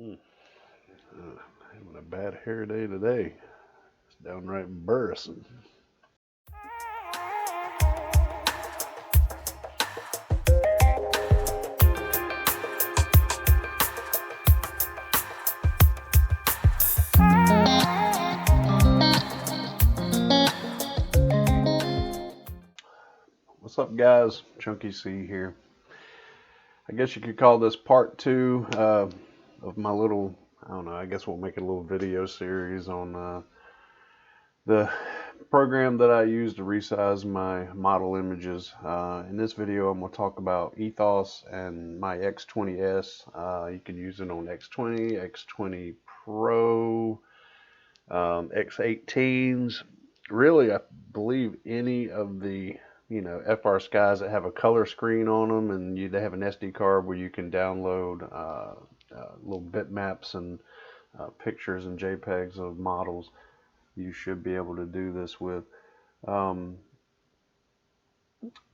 Mm. Having a bad hair day today. It's downright embarrassing. What's up, guys? Chunky C here. I guess you could call this part two of my little, I don't know, I guess we'll make a little video series on the program that I use to resize my model images. In this video, I'm going to talk about Ethos and my X20S. You can use it on X20, X20 Pro, X18s. Really, I believe any of the FrSkys that have a color screen on them, and they have an SD card where you can download little bitmaps and pictures and JPEGs of models. You should be able to do this with.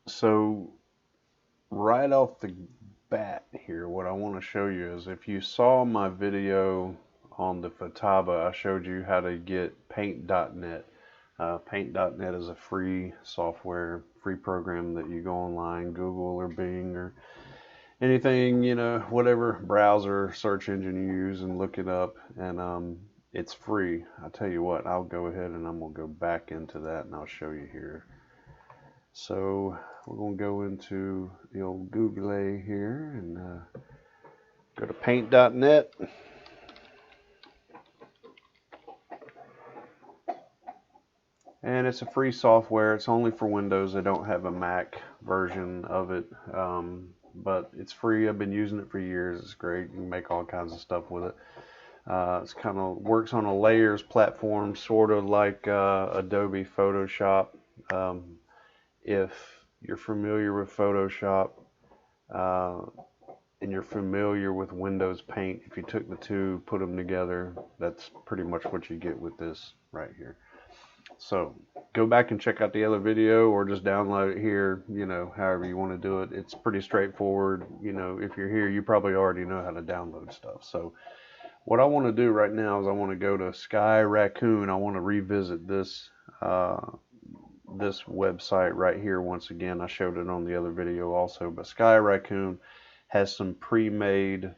So right off the bat here, what I want to show you is, if you saw my video on the Futaba, I showed you how to get paint.net. Paint.net is a free software, free program that you go online, Google or Bing or anything, whatever browser search engine you use, and look it up, and it's free. I tell you what, I'll go ahead and I'm gonna go back into that and I'll show you here. So we're gonna go into the old Google here and go to paint.net. And it's a free software. It's only for Windows. They don't have a Mac version of it, but it's free. I've been using it for years. It's great. You can make all kinds of stuff with it. It's kind of works on a layers platform, sort of like Adobe Photoshop. If you're familiar with Photoshop and you're familiar with Windows Paint, if you took the two, put them together, that's pretty much what you get with this right here. So go back and check out the other video, or just download it here, however you want to do it. It's pretty straightforward. If you're here, you probably already know how to download stuff. So what I want to do right now is I want to go to Sky Raccoon. I want to revisit this this website right here once again. I showed it on the other video also, but Sky Raccoon has some pre-made,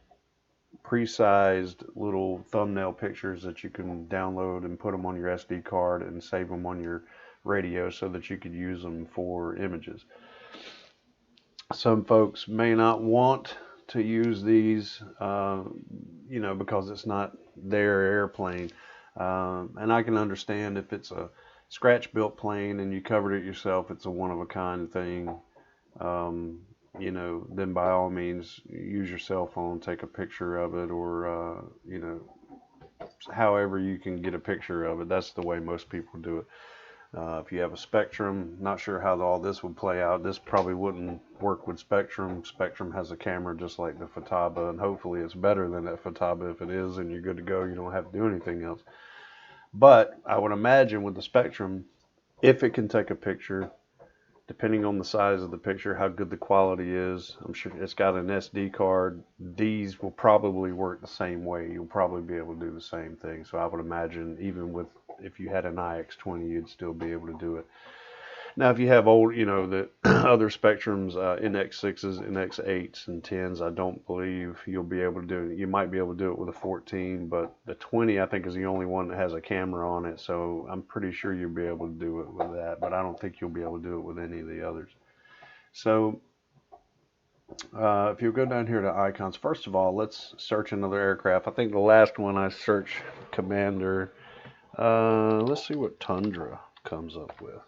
pre-sized little thumbnail pictures that you can download and put them on your SD card and save them on your radio so that you could use them for images. Some folks may not want to use these, because it's not their airplane. And I can understand if it's a scratch-built plane and you covered it yourself, it's a one-of-a-kind thing. Then by all means, use your cell phone, take a picture of it, or, however you can get a picture of it. That's the way most people do it. If you have a Spectrum, not sure how all this would play out. This probably wouldn't work with Spectrum. Spectrum has a camera just like the Futaba, and hopefully it's better than that Futaba. If it is, and you're good to go, you don't have to do anything else. But I would imagine with the Spectrum, if it can take a picture, depending on the size of the picture, how good the quality is, I'm sure it's got an SD card. These will probably work the same way. You'll probably be able to do the same thing. So I would imagine even if you had an iX20, you'd still be able to do it. Now, if you have old, the other Spectrums, NX6s, NX8s, and 10s, I don't believe you'll be able to do it. You might be able to do it with a 14, but the 20, I think, is the only one that has a camera on it. So I'm pretty sure you'll be able to do it with that, but I don't think you'll be able to do it with any of the others. So if you go down here to icons, first of all, let's search another aircraft. I think the last one I searched, Commander. Let's see what Tundra comes up with.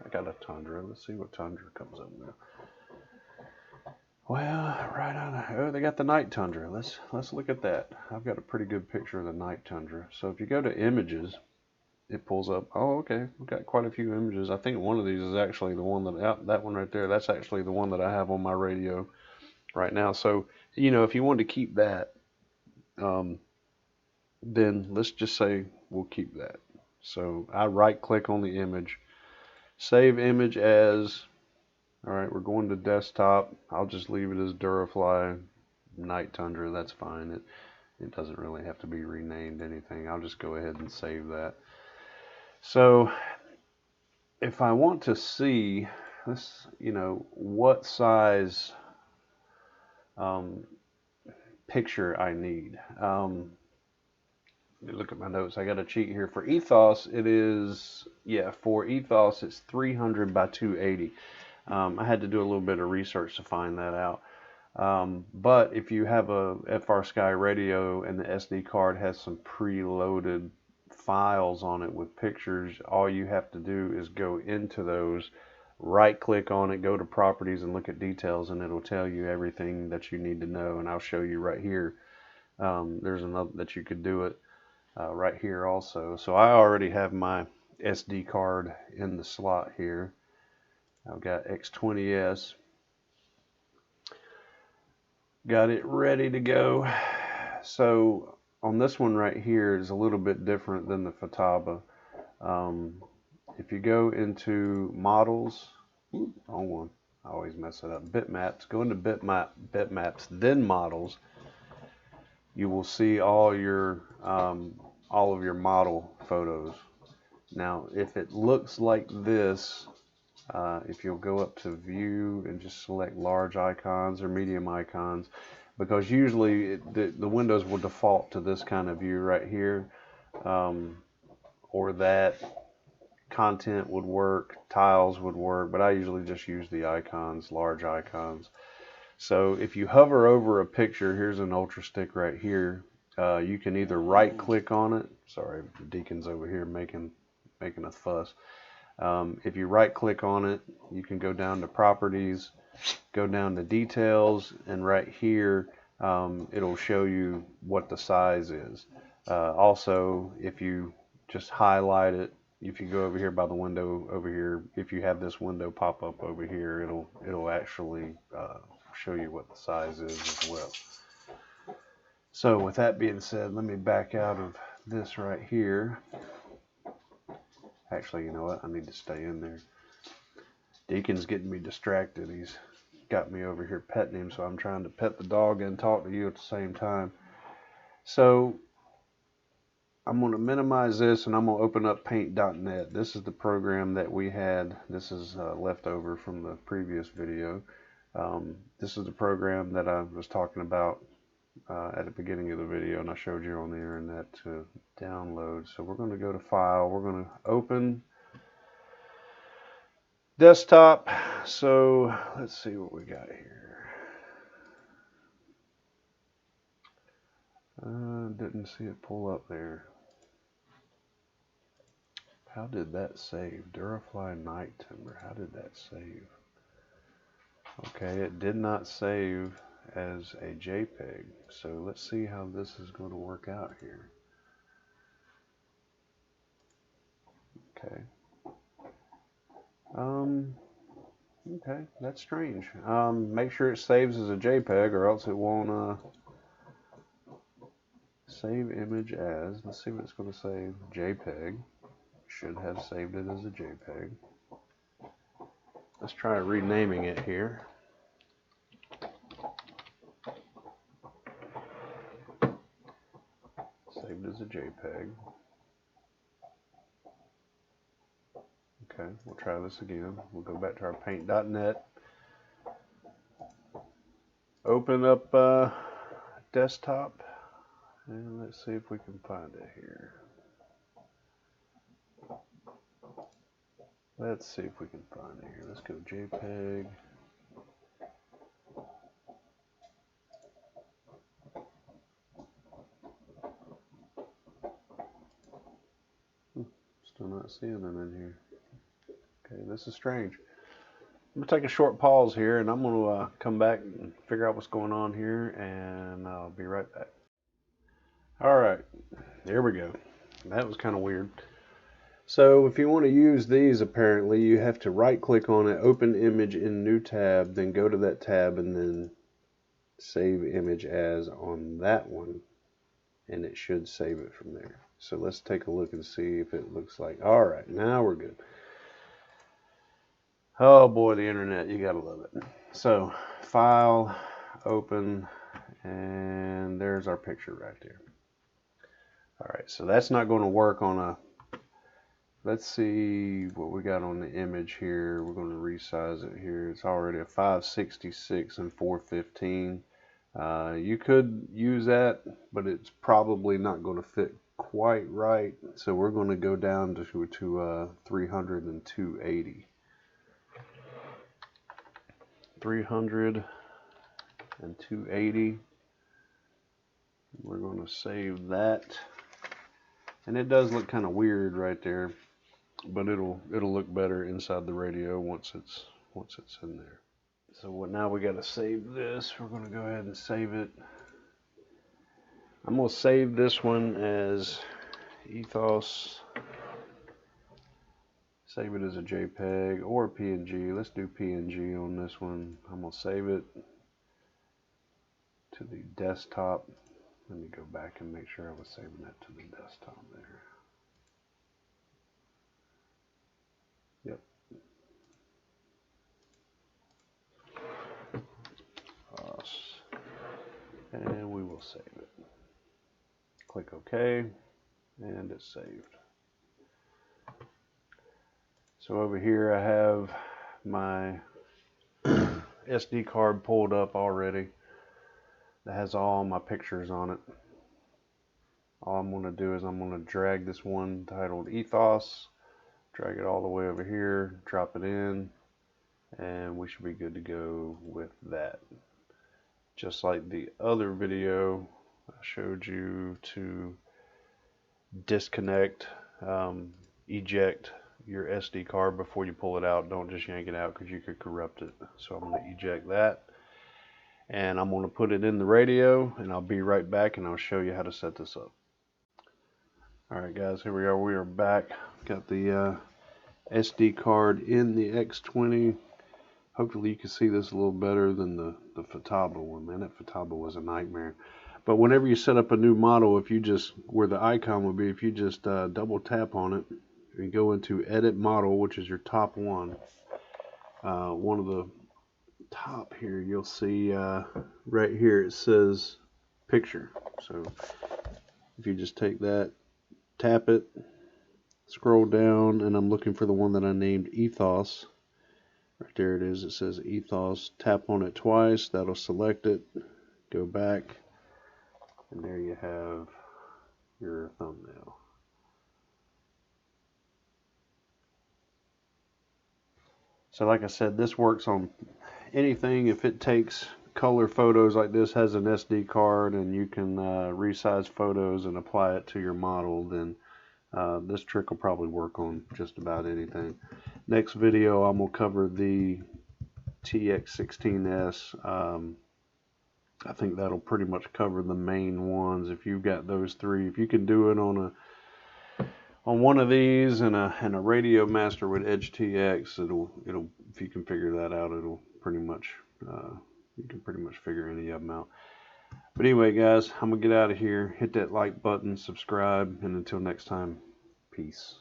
I got a Tundra. Let's see what Tundra comes up with. Well, right on. Oh, they got the night Tundra. Let's look at that. I've got a pretty good picture of the night Tundra. So if you go to images, it pulls up. Oh, okay. We've got quite a few images. I think one of these is actually the one that one right there. That's actually the one that I have on my radio right now. So, if you wanted to keep that, then let's just say we'll keep that. So I right click on the image, save image as, all right, we're going to desktop. I'll just leave it as Durafly Night Tundra. That's fine. it doesn't really have to be renamed anything. I'll just go ahead and save that. So if I want to see this, what size picture I need. Look at my notes. I got a cheat here. For ethos, it is, for ethos, it's 300 by 280. I had to do a little bit of research to find that out. But if you have a FrSky radio and the SD card has some preloaded files on it with pictures, all you have to do is go into those, right click on it, go to properties and look at details, and it'll tell you everything that you need to know. And I'll show you right here. There's another that you could do it right here also. So I already have my SD card in the slot here. I've got X20S. Got it ready to go. So on this one right here is a little bit different than the Futaba. If you go into models, wrong one, I always mess it up, bitmaps, go into bitmaps, then models, you will see all of your model photos. Now if it looks like this, if you'll go up to view and just select large icons or medium icons, because usually the windows will default to this kind of view right here, or that content would work, tiles would work, but I usually just use the icons, large icons. So if you hover over a picture, here's an ultra stick right here, you can either right click on it. Sorry, the deacon's over here making a fuss. If you right click on it, you can go down to properties, go down to details, and right here it'll show you what the size is. Also, if you just highlight it, if you go over here by the window over here, if you have this window pop up over here, it'll actually show you what the size is as well. So with that being said, let me back out of this right here. Actually, you know what? I need to stay in there. Deacon's getting me distracted. He's got me over here petting him, so I'm trying to pet the dog and talk to you at the same time. So I'm going to minimize this, and I'm going to open up paint.net. This is the program that we had. This is left over from the previous video. This is the program that I was talking about at the beginning of the video, and I showed you on the internet to download. So we're going to go to File. We're going to open Desktop. So let's see what we got here. Didn't see it pull up there. How did that save? Durafly Night Timber. How did that save? Okay, it did not save as a JPEG. So let's see how this is going to work out here. Okay. Okay, that's strange. Make sure it saves as a JPEG, or else it won't save image as. Let's see what it's going to save. JPEG. Should have saved it as a JPEG. Let's try renaming it here. Saved as a JPEG. Okay, we'll try this again. We'll go back to our paint.net. Open up Desktop, and let's see if we can find it here. Let's see if we can find it here. Let's go JPEG. Still not seeing them in here. Okay, this is strange. I'm going to take a short pause here, and I'm going to come back and figure out what's going on here, and I'll be right back. Alright, there we go. That was kind of weird. So if you want to use these, apparently you have to right click on it, open image in new tab, then go to that tab and then save image as on that one, and it should save it from there. So let's take a look and see if it looks like. Alright, now we're good. Oh boy, the internet, you gotta love it. So file, open, And there's our picture right there. All right, so that's not going to work on a, let's see what we got on the image here. We're going to resize it here. It's already a 566 and 415. You could use that, but it's probably not going to fit quite right. So we're going to go down to 300 and 280. 300 and 280. We're going to save that. And it does look kind of weird right there, but it'll look better inside the radio once it's in there. So now we got to save this. We're going to go ahead and save it. I'm going to save this one as ethos. Save it as a JPEG or a PNG. Let's do PNG on this one. I'm going to save it to the desktop. Let me go back and make sure I was saving that to the desktop there. Yep. And we will save it. Click OK, and it's saved. So over here I have my SD card pulled up already. That has all my pictures on it. All I'm going to do is I'm going to drag this one titled Ethos, drag it all the way over here, drop it in, and we should be good to go with that. Just like the other video, I showed you to disconnect, eject your SD card before you pull it out. Don't just yank it out because you could corrupt it. So I'm going to eject that. And I'm going to put it in the radio, and I'll be right back and I'll show you how to set this up. Alright guys, here we are. We are back. Got the SD card in the X20. Hopefully you can see this a little better than the Futaba one. Man, that Futaba was a nightmare. But whenever you set up a new model, if you just, where the icon would be, if you just double tap on it and go into Edit Model, which is your top one, one of the top here, you'll see right here it says Picture. So if you just take that, tap it, scroll down, and I'm looking for the one that I named Ethos. Right there it is. It says Ethos. Tap on it twice. That'll select it. Go back. And there you have your thumbnail. So like I said, this works on anything. If it takes color photos like this, has an SD card, and you can resize photos and apply it to your model, then this trick will probably work on just about anything. Next video, I'm going to cover the TX16S. I think that'll pretty much cover the main ones. If you've got those three, if you can do it on one of these and a Radio Master with Edge TX, it'll if you can figure that out, it'll pretty much you can pretty much figure any of them out. But anyway, guys, I'm gonna get out of here. Hit that like button, subscribe, and until next time, peace.